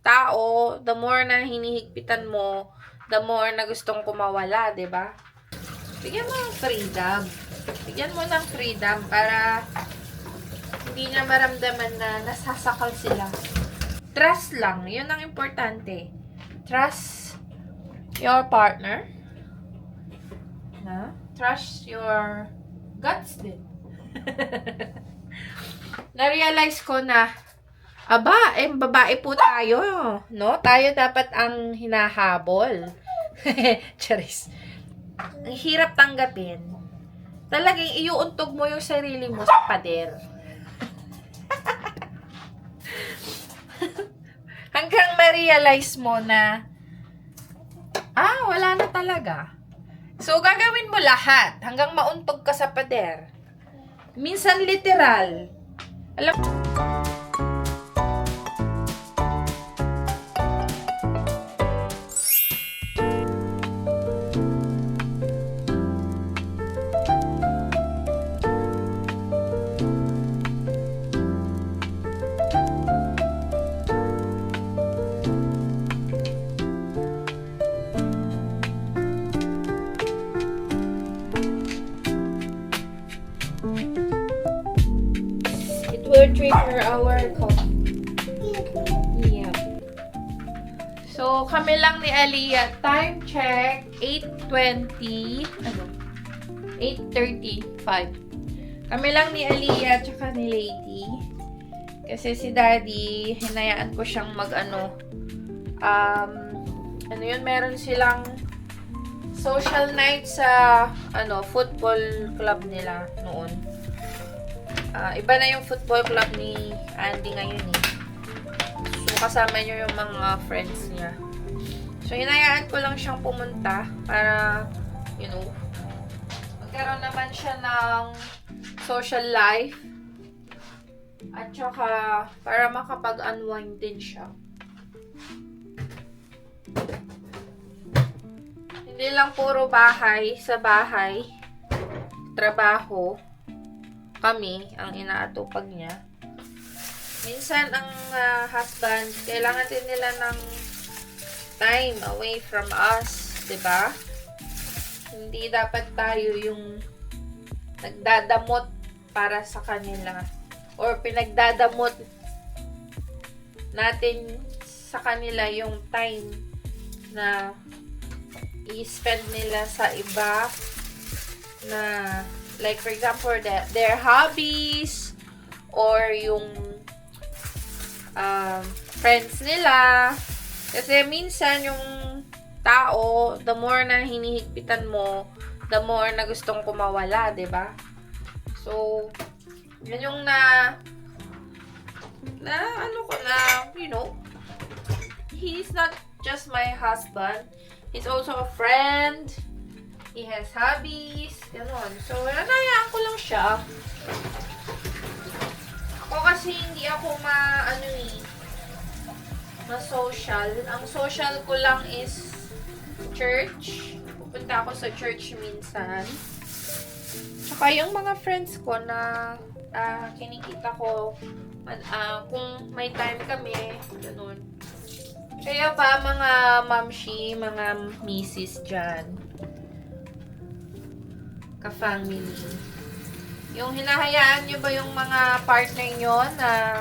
tao, the more na hinihigpitan mo, the more na gustong kumawala, 'di ba? Bigyan mo ng freedom. Bigyan mo ng freedom para hindi niya maramdaman na nasasakal sila. Trust lang. Yun ang importante. Trust your partner. Trust your guts din. Na-realize ko na, babae po tayo. No? Tayo dapat ang hinahabol. Charis. Ang hirap tanggapin. Talagang iuuntog mo yung sarili mo sa pader. Hanggang ma-realize mo na, wala na talaga. So, gagawin mo lahat hanggang mauntog ka sa pader. Minsan literal. Alam will trigger our coffee. Yeah. So, kami lang ni Aliyah. Time check, 8:20. 8:35. Kami lang ni Aliyah tsaka ni Lady. Kasi si Daddy, hinayaan ko siyang meron silang social night sa, football club nila noon. Iba na yung football club ni Andy ngayon eh. So, kasama niyo yung mga friends niya. So, hinayaan ko lang siyang pumunta para, magkaroon naman siya ng social life. At saka, para makapag-unwind din siya. Hindi lang puro bahay, sa bahay, trabaho, kami ang inaatupag niya. Minsan ang husband, kailangan din nila ng time away from us, 'di ba? Hindi dapat tayo yung nagdadamot para sa kanila or pinagdadamot natin sa kanila yung time na i-spend nila sa iba na like, for example, their hobbies or yung friends nila. Kasi minsan yung tao, the more na hinihigpitan mo, the more na gustong kumawala, 'di ba? So, yun yung he's not just my husband. He's also a friend. He has hobbies, gano'n. So, nanayaan ko lang siya. Ako kasi hindi ako ma-social. Ang social ko lang is church. Pupunta ako sa church minsan. Tsaka yung mga friends ko na kinikita ko kung may time kami, gano'n. Kaya pa mga mamshi, mga misis dyan, ka-family. Yung hinahayaan nyo ba yung mga partner nyo na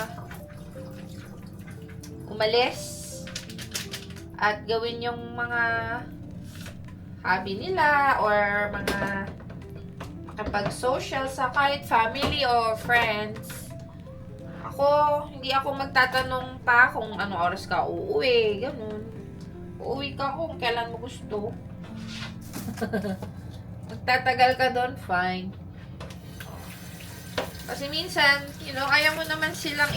umalis at gawin yung mga hobby nila or mga makapag-social sa kahit family or friends? Hindi ako magtatanong pa kung anong oras ka uuwi, ganun. Uuwi ka kung kailan mo gusto. Magtatagal ka doon, fine. Kasi minsan, ayaw mo naman silang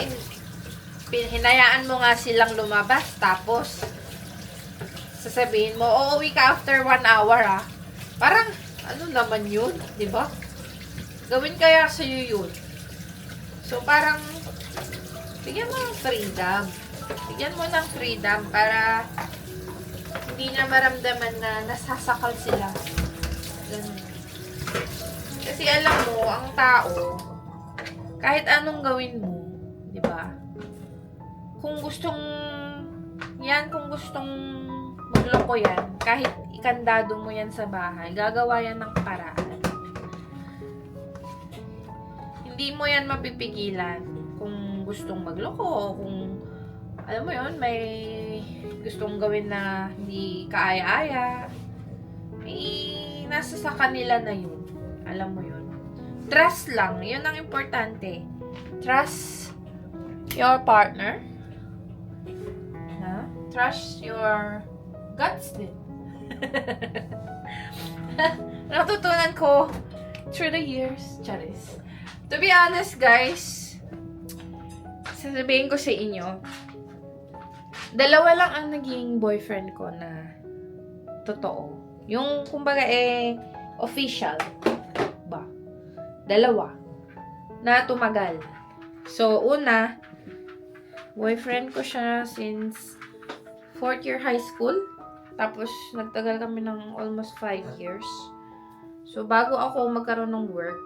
hinayaan mo nga silang lumabas, tapos sasabihin mo, uuwi ka after 1 hour, Parang, naman yun, di ba? Gawin kaya sa'yo yun. So, parang, bigyan mo ng freedom. Bigyan mo ng freedom para hindi niya maramdaman na nasasakal sila. Kasi alam mo, ang tao, kahit anong gawin mo, di ba? Kung gustong yan kung gustong magloko yan, kahit ikandado mo yan sa bahay, gagawa yan ng paraan. Hindi mo yan mapipigilan kung gustong magloko o kung, alam mo yun, may gustong gawin na hindi kaaya-aya. Nasa sa kanila na yun. Alam mo yun. Trust lang. Yun ang importante. Trust your partner. Trust your guts din. Natutunan ko through the years. Charis. To be honest, guys, sasabihin ko sa inyo, dalawa lang ang naging boyfriend ko na totoo. Yung, kumbaga, official. Ba? Dalawa. Na tumagal. So, una, boyfriend ko siya since 4th year high school. Tapos, nagtagal kami ng almost 5 years. So, bago ako magkaroon ng work,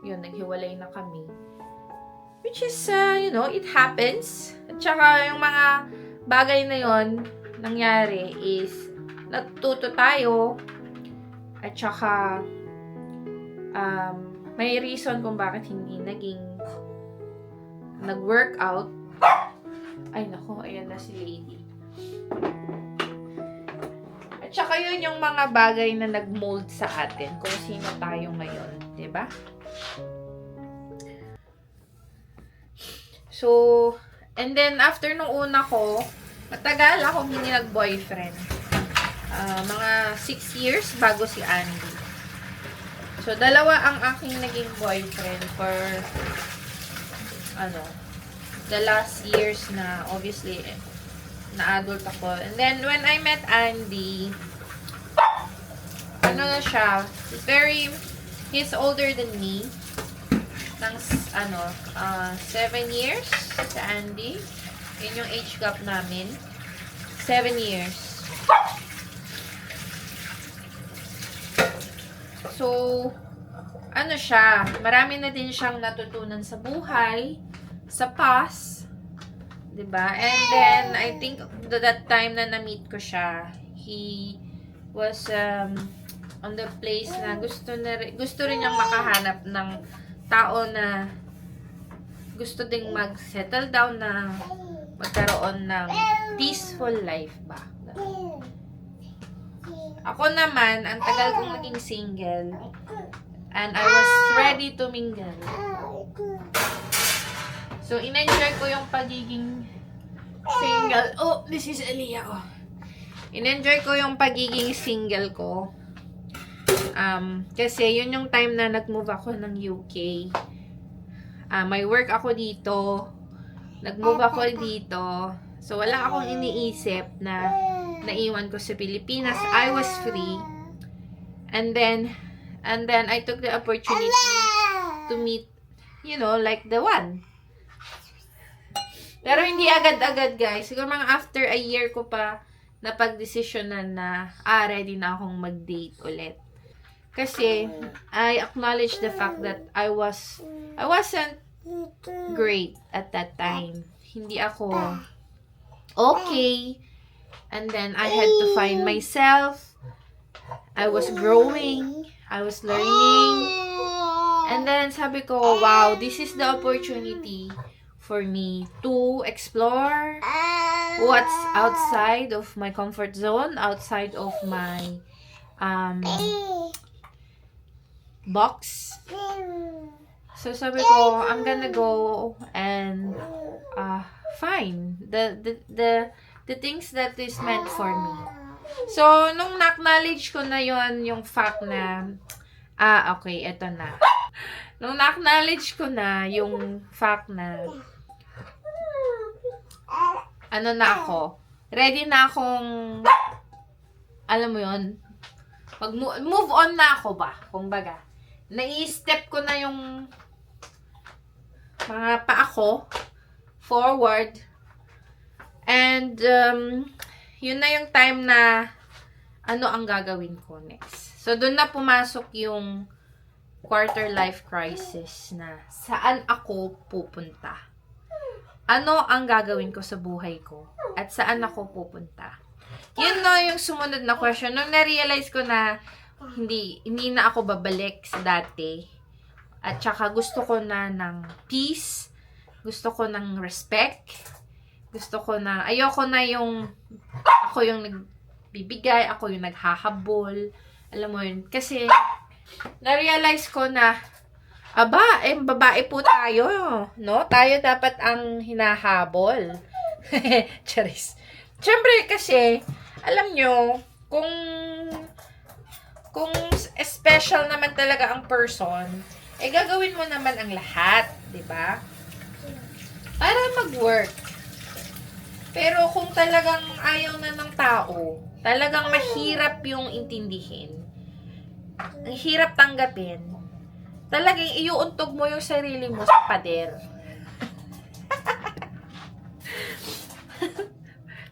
yun, naghiwalay na kami. Which is, it happens. At saka, yung mga bagay na yon nangyari is, natuto tayo. At saka, may reason kung bakit hindi nag-workout. Ay, nako, ayan na si Lady. At saka yun yung mga bagay na nag-mold sa atin kung sino tayo ngayon. Diba? So, and then after nung una ko, matagal akong hindi nag-boyfriend. Mga 6 years bago si Andy. So, dalawa ang aking naging boyfriend for the last years na obviously na adult ako. And then when I met Andy, na siya, he's older than me. Ng 7 years si Andy. Yun yung age gap namin. 7 years. So, siya, marami na din siyang natutunan sa buhay, sa past, 'di ba? And then, I think, that time na na-meet ko siya, he was on the place na gusto rin niyang makahanap ng tao na gusto ding mag-settle down na magkaroon ng peaceful life ba? Ako naman, ang tagal kong naging single. And I was ready to mingle. So, in-enjoy ko yung pagiging single. Oh, this is Aliyah. Oh. In-enjoy ko yung pagiging single ko. Kasi yun yung time na nag-move ako ng UK. May work ako dito. Nag-move ako dito. So, wala akong iniisip na naiwan ko sa Pilipinas. I was free. And then I took the opportunity to meet, like the one. Pero hindi agad-agad, guys. Siguro mga after a year ko pa napag-desisyonan na, ready na akong mag-date ulit. Kasi, I acknowledge the fact that I wasn't great at that time. Hindi ako okay. And then, I had to find myself. I was growing. I was learning. And then, sabi ko, wow, this is the opportunity for me to explore what's outside of my comfort zone, outside of my box. So, sabi ko, I'm gonna go and find the things that is meant for me. So, nung na-acknowledge ko na yon yung fact na, okay, eto na. Nung na-acknowledge ko na yung fact na, na ako, ready na akong, alam mo yon, move on na ako ba, kumbaga. Nai-step ko na yung mga paa ko forward. And, yun na yung time na ano ang gagawin ko next. So, doon na pumasok yung quarter life crisis na saan ako pupunta. ano ang gagawin ko sa buhay ko at saan ako pupunta. Yun no, yung sumunod na question. Nung na-realize ko na hindi na ako babalik sa dati. At saka gusto ko na ng peace. Gusto ko ng respect. Gusto ko na, ayoko na yung, ako yung nagbibigay, ako yung naghahabol. Alam mo yun. Kasi, na-realize ko na, aba, babae po tayo, no? Tayo dapat ang hinahabol. Charis. Siyempre kasi, alam nyo, kung special naman talaga ang person, gagawin mo naman ang lahat, di ba? Para mag-work. Pero kung talagang ayaw na ng tao, talagang mahirap yung intindihin, ang hirap tanggapin, talagang iuuntog mo yung sarili mo sa pader.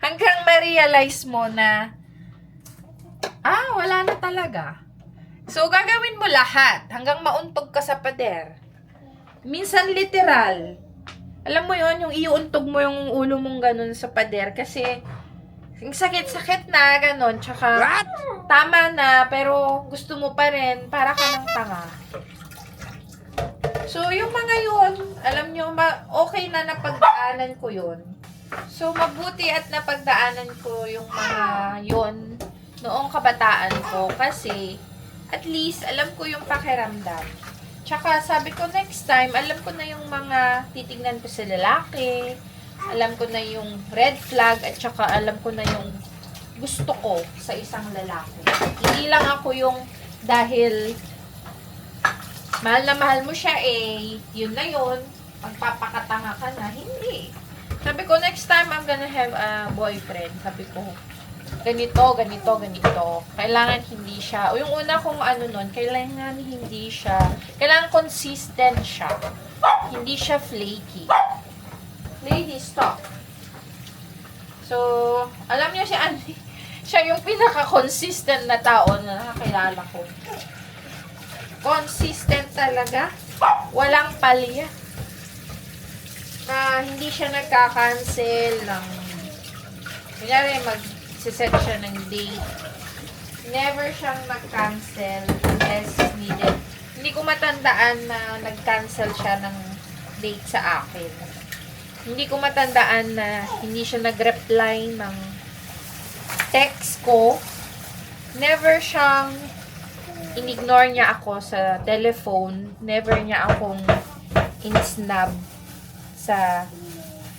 Hanggang ma-realize mo na, wala na talaga. So, gagawin mo lahat hanggang mauntog ka sa pader. Minsan literal. Alam mo yon, yung iuuntog mo yung ulo mong ganun sa pader kasi yung sakit-sakit na, ganun. Tsaka, tama na, pero gusto mo pa rin, para ka ng tanga. So, yung mga yun, alam nyo, okay na napagdaanan ko yun. So, mabuti at napagdaanan ko yung mga yun noong kabataan ko kasi at least alam ko yung pakiramdam. Tsaka sabi ko next time, alam ko na yung mga titignan ko sa lalaki, alam ko na yung red flag at tsaka alam ko na yung gusto ko sa isang lalaki. Hindi lang ako yung dahil mahal na mahal mo siya yun na yun, magpapakatanga ka na. Hindi. Sabi ko, next time I'm gonna have a boyfriend. Sabi ko, ganito, ganito, ganito. Kailangan hindi siya, o yung una kong nun, kailangan hindi siya, kailangan consistent siya. Hindi siya flaky. Lady, stop. So, alam niyo si Andy, siya yung pinaka-consistent na tao na nakakilala ko. Consistent talaga. Walang palya. Na hindi siya nagka-cancel ng, kunyari mag-set siya ng date. Never siyang nag-cancel unless needed. Hindi ko matandaan na nag-cancel siya ng date sa akin. Hindi ko matandaan na hindi siya nag-reply ng text ko. Never siyang in-ignore niya ako sa telephone. Never niya akong in-snub sa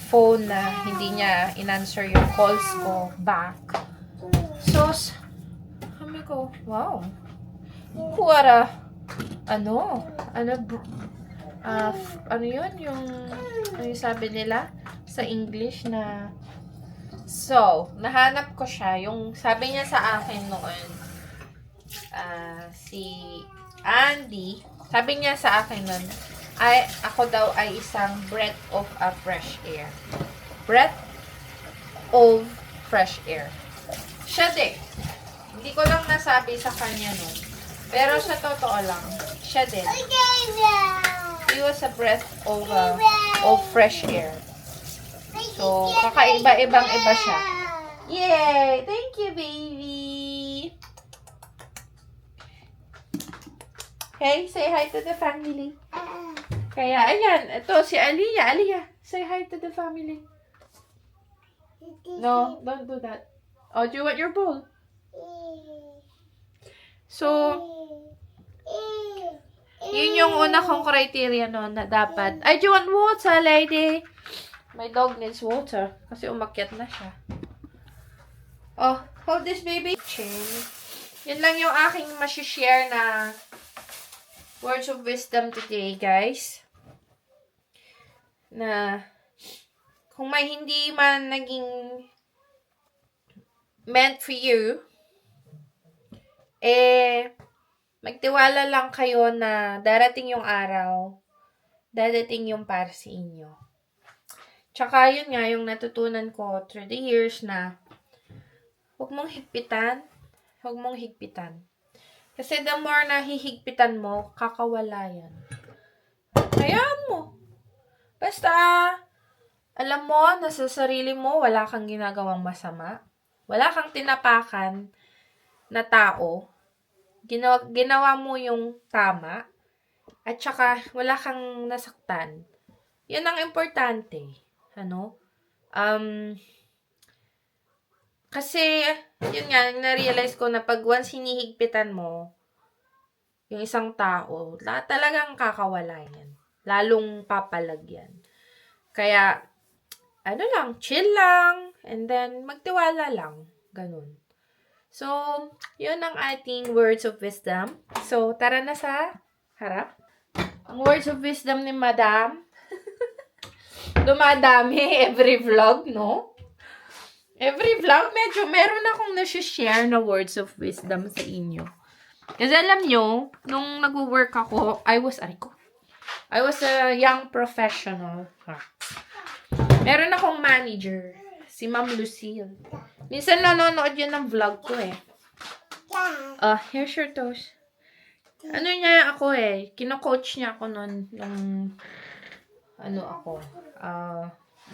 phone na hindi niya in-answer yung calls ko back. So, kami ko, wow. Kuwara, ano yun, yung sabi nila sa English na, so, nahanap ko siya, yung sabi niya sa akin noon, si Andy, sabi niya sa akin noon, ako daw ay isang breath of a fresh air. Breath of fresh air. Siya din. Hindi ko lang nasabi sa kanya nun. Pero sa totoo lang, siya din. He was a breath of fresh air. So, kakaiba-ibang-iba siya. Yay! Thank you, baby! Okay, say hi to the family. Kaya, ayan, ito si Aliyah. Aliyah, say hi to the family. No, don't do that. Oh, do you want your bowl? So, yun yung una kong criteria no, na dapat. Ay, do you want water, lady? My dog needs water. Kasi umakyat na siya. Oh, hold this, baby. Yun lang yung aking masishare na words of wisdom today, guys. Na kung may hindi man naging meant for you, magtiwala lang kayo na darating yung araw, darating yung para sa inyo. Tsaka yun nga yung natutunan ko through the years na huwag mong higpitan, huwag mong higpitan. Kasi the more na hihigpitan mo, kakawala yan. Hayaan mo. Basta, Alam mo, nasa sarili mo, wala kang ginagawang masama. Wala kang tinapakan na tao. Ginawa mo yung tama. At saka, wala kang nasaktan. Yan ang importante. Ano? Kasi, yun nga, na-realize ko na pag once hinihigpitan mo, yung isang tao, talagang kakawala yan. Lalong papalag yan. Kaya, ano lang, chill lang, and then magtiwala lang. Ganun. So, yun ang ating words of wisdom. So, tara na sa harap. Ang words of wisdom ni Madam, dumadami every vlog, no? Every vlog, medyo meron akong nasi-share na words of wisdom sa inyo. Kasi alam nyo, nung nag-work ako, I was a young professional. Meron akong manager, si Ma'am Lucille. Minsan nanonood yun ng vlog ko eh. Here's your toast. Ano niya ako eh, kino-coach niya ako nun,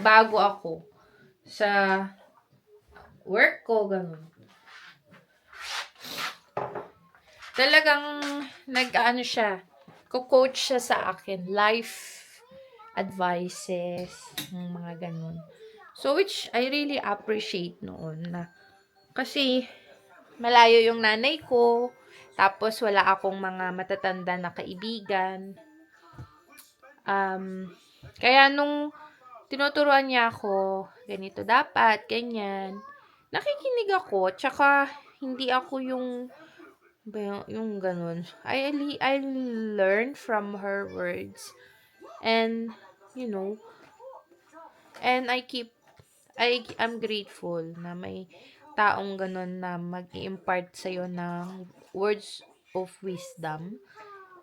bago ako sa work ko, ganun. Talagang ko-coach siya sa akin, life advices, mga ganun. So, which I really appreciate noon na, kasi, malayo yung nanay ko, tapos wala akong mga matatanda na kaibigan. Kaya nung tinuturuan niya ako, ganito dapat, ganyan, nakikinig ako, tsaka hindi ako yung ganun. I learn from her words. And, and I'm grateful na may taong ganun na mag-i-impart sa'yo ng words of wisdom.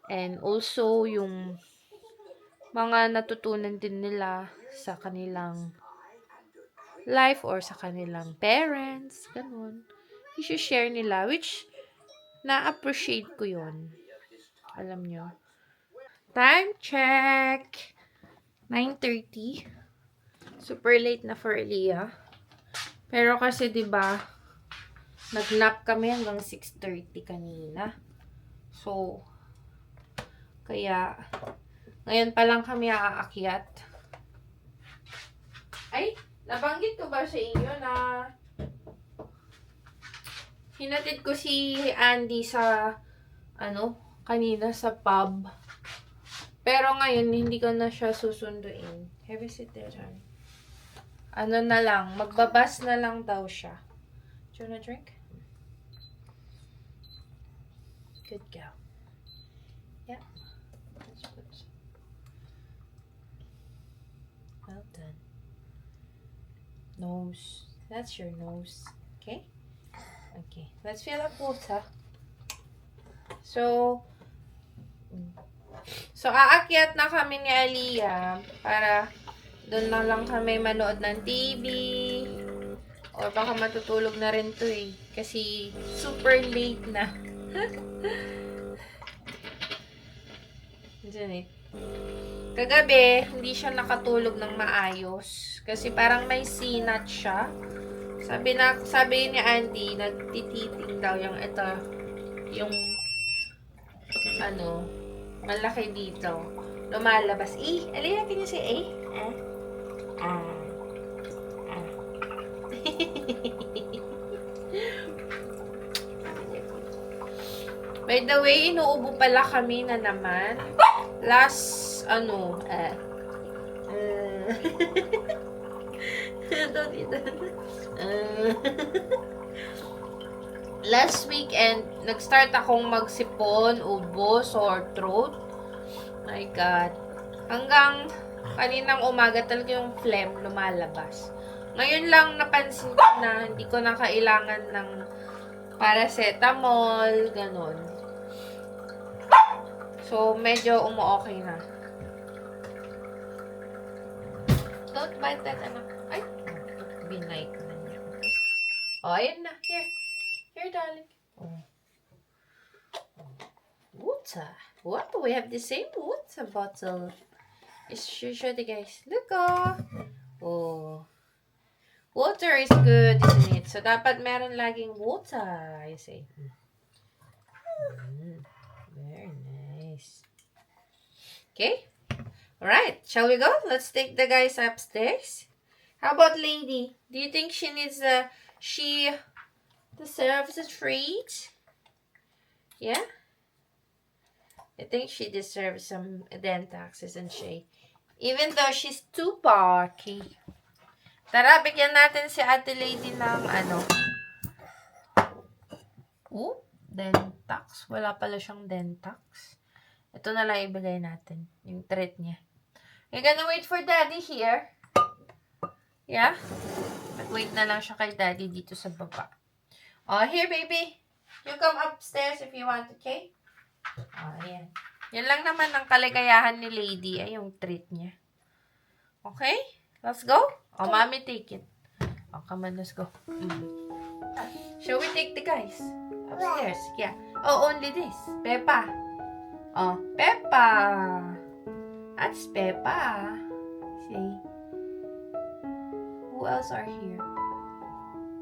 And also, yung mga natutunan din nila sa kanilang life or sa kanilang parents, ganun. I-share nila, which na-appreciate ko yun. Alam nyo. Time check! 9:30. Super late na for Elia. Pero kasi 'di ba, nag-nap kami hanggang 6:30 kanina. So, kaya ngayon pa lang kami aakyat. Ay, nabanggit ko ba sa inyo na hinatid ko si Andy sa kanina sa pub. Pero ngayon, hindi ko na siya susunduin. Have a seat there, Charlie. Na lang, magbabas na lang daw siya. Do you wanna drink? Good girl. Yeah. That's good. Well done. Nose. That's your nose. Okay? Okay. Let's fill up water. So, aakyat na kami ni Aliyah para doon na lang kami manood ng TV. Or baka matutulog na rin to eh. Kasi super late na. Diyan eh. Kagabi, hindi siya nakatulog ng maayos. Kasi parang may sinat siya. Sabi ni Andy, nagtititing daw yung malaki dito. Lumalabas. Alina, can you say By the way, inuubo pala kami na naman. Last, don't eat that. Last weekend, nag-start akong magsipon, ubo, sore throat. My God. Hanggang kaninang umaga talaga yung phlegm lumalabas. Ngayon lang napansin ko na hindi ko na kailangan ng paracetamol, ganun. So, medyo umu-okay na. Don't bite that, anak. Ay, binite na niya. Ayun na. Here, darling. Water. Wow, we have the same water bottle. Show the guys. Look, Oh. Water is good, isn't it? So, dapat meron laging water, you say. Very nice. Okay? Alright, shall we go? Let's take the guys upstairs. How about Lady? Do you think she needs she deserves a treat? Yeah? I think she deserves some Dentax, isn't she? Even though she's too barky. Tara, bigyan natin si Ate Lady ng Dentax. Wala pala siyang Dentax. Ito na lang ibigay natin. Yung treat niya. You're gonna wait for Daddy here. Yeah? Mag-wait na lang siya kay Daddy dito sa baba. Oh, here, baby. You come upstairs if you want, okay? Oh, ayan. Yan lang naman ang kaligayahan ni Lady. Ay, yung treat niya. Okay? Let's go? Oh, Mommy, take it. Oh, come on, let's go. Shall we take the guys? Upstairs. Yeah. Oh, only this. Peppa. Oh, Peppa. That's Peppa. See? Who else are here?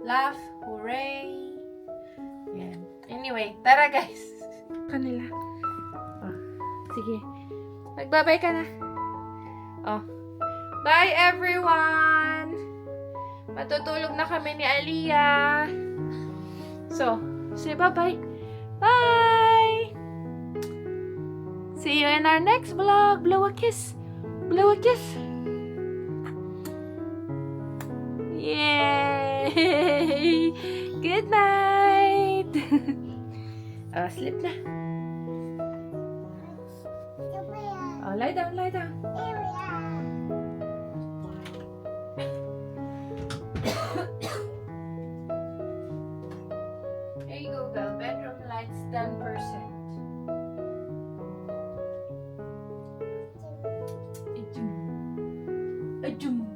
Laugh. Hooray. Yan. Anyway, tara guys. Kanila. Oh, sige. Magbabay ka na. Oh. Bye everyone! Matutulog na kami ni Aliyah. So, say bye-bye. Bye! See you in our next vlog. Blow a kiss. Blow a kiss. Yay! Good night! Oh, sleep na. Oh, lie down, lie down. Here you go, Belle. Bedroom lights 10%. Ajum. Ajum.